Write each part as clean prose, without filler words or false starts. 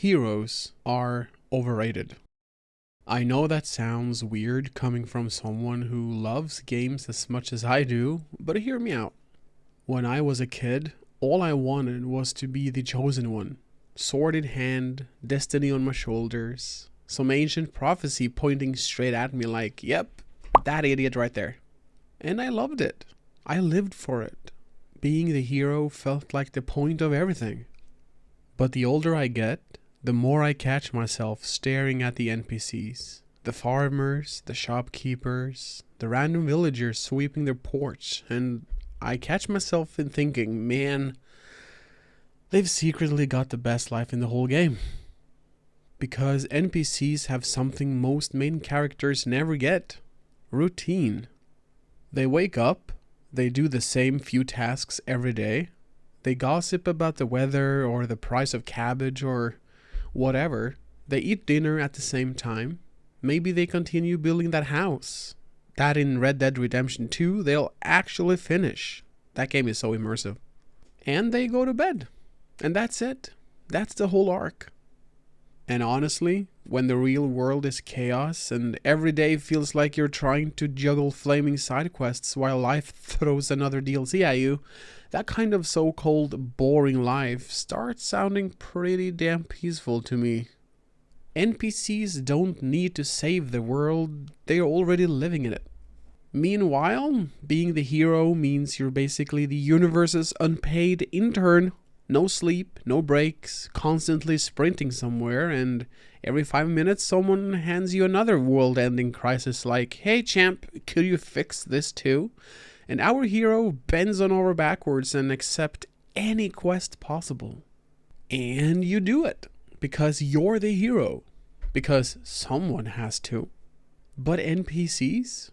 heroes are overrated. I know that sounds weird coming from someone who loves games as much as I do, but hear me out. When I was a kid, all I wanted was to be the chosen one. Sword in hand, destiny on my shoulders, some ancient prophecy pointing straight at me like, yep, that idiot right there. And I loved it. I lived for it. Being the hero felt like the point of everything. But the older I get, the more I catch myself staring at the NPCs. The farmers, the shopkeepers, the random villagers sweeping their porch, and I catch myself in thinking, man, they've secretly got the best life in the whole game. Because NPCs have something most main characters never get. Routine. They wake up, they do the same few tasks every day, they gossip about the weather or the price of cabbage or whatever, they eat dinner at the same time, maybe they continue building that house. That in Red Dead Redemption 2 they'll actually finish. That game is so immersive. And they go to bed. And that's it. That's the whole arc. And honestly, when the real world is chaos and every day feels like you're trying to juggle flaming side quests while life throws another DLC at you, that kind of so-called boring life starts sounding pretty damn peaceful to me. NPCs don't need to save the world, they're already living in it. Meanwhile, being the hero means you're basically the universe's unpaid intern. No sleep, no breaks, constantly sprinting somewhere, and every 5 minutes someone hands you another world-ending crisis like, hey champ, could you fix this too? And our hero bends on over backwards and accepts any quest possible. And you do it, because you're the hero. Because someone has to. But NPCs?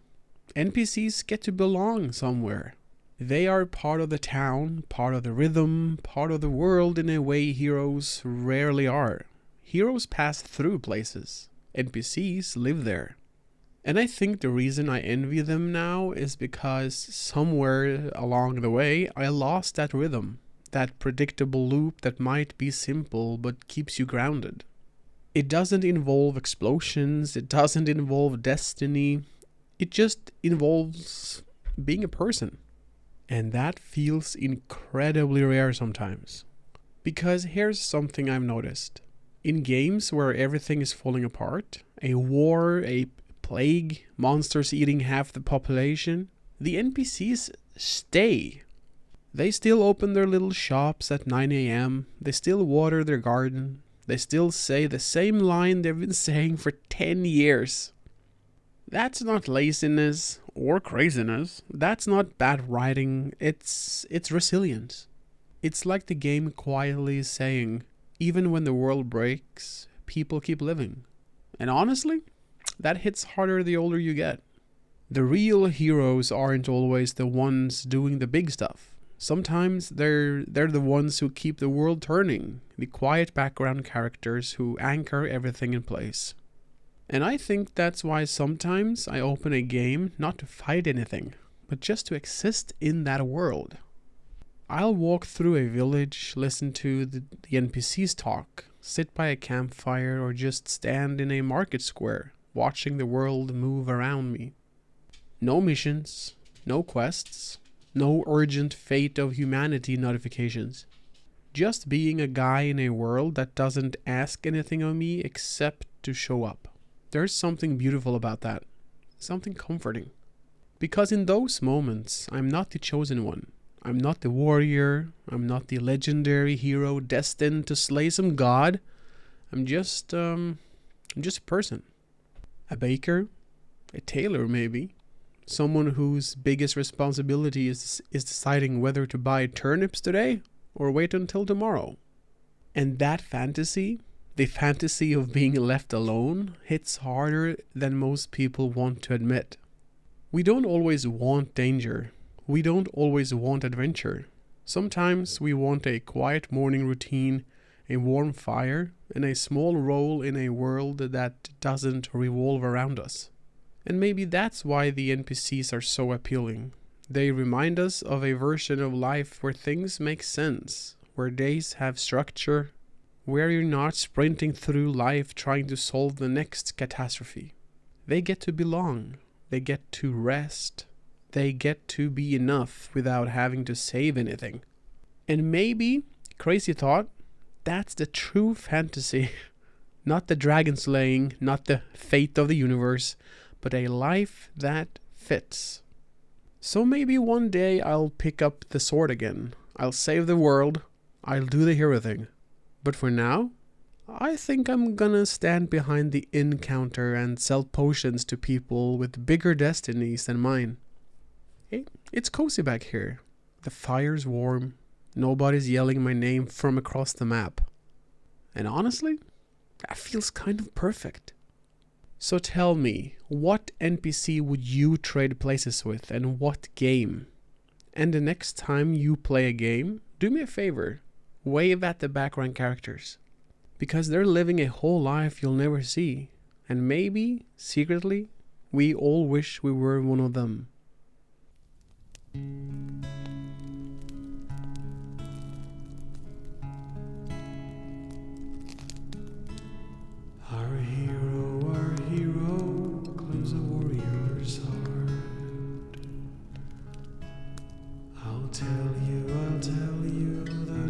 NPCs get to belong somewhere. They are part of the town, part of the rhythm, part of the world in a way heroes rarely are. Heroes pass through places. NPCs live there. And I think the reason I envy them now is because somewhere along the way I lost that rhythm, that predictable loop that might be simple but keeps you grounded. It doesn't involve explosions, it doesn't involve destiny, it just involves being a person. And that feels incredibly rare sometimes. Because here's something I've noticed. In games where everything is falling apart, a war, a plague, monsters eating half the population, the NPCs stay. They still open their little shops at 9 a.m., they still water their garden, they still say the same line they've been saying for 10 years. That's not laziness or craziness. That's not bad writing. It's resilience. It's like the game quietly saying, even when the world breaks, people keep living. And honestly, that hits harder the older you get. The real heroes aren't always the ones doing the big stuff. Sometimes they're the ones who keep the world turning, the quiet background characters who anchor everything in place. And I think that's why sometimes I open a game not to fight anything, but just to exist in that world. I'll walk through a village, listen to the NPCs talk, sit by a campfire, or just stand in a market square, watching the world move around me. No missions, no quests, no urgent fate of humanity notifications. Just being a guy in a world that doesn't ask anything of me except to show up. There's something beautiful about that. Something comforting. Because in those moments, I'm not the chosen one. I'm not the warrior. I'm not the legendary hero destined to slay some god. I'm just a person. A baker. A tailor, maybe. Someone whose biggest responsibility is deciding whether to buy turnips today or wait until tomorrow. And that fantasy, the fantasy of being left alone, hits harder than most people want to admit. We don't always want danger. We don't always want adventure. Sometimes we want a quiet morning routine, a warm fire, and a small role in a world that doesn't revolve around us. And maybe that's why the NPCs are so appealing. They remind us of a version of life where things make sense, where days have structure, where you're not sprinting through life trying to solve the next catastrophe. They get to belong. They get to rest. They get to be enough without having to save anything. And maybe, crazy thought, that's the true fantasy. Not the dragon slaying, not the fate of the universe, but a life that fits. So maybe one day I'll pick up the sword again. I'll save the world. I'll do the hero thing. But for now, I think I'm gonna stand behind the inn counter and sell potions to people with bigger destinies than mine. Hey, it's cozy back here. The fire's warm. Nobody's yelling my name from across the map. And honestly, that feels kind of perfect. So tell me, what NPC would you trade places with and what game? And the next time you play a game, do me a favor. Wave at the background characters. Because they're living a whole life you'll never see. And maybe, secretly, we all wish we were one of them. Our hero claims a warrior's heart. I'll tell you, the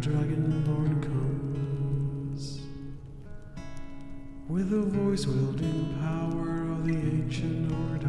Dragonborn comes with the voice wielding power of the ancient order.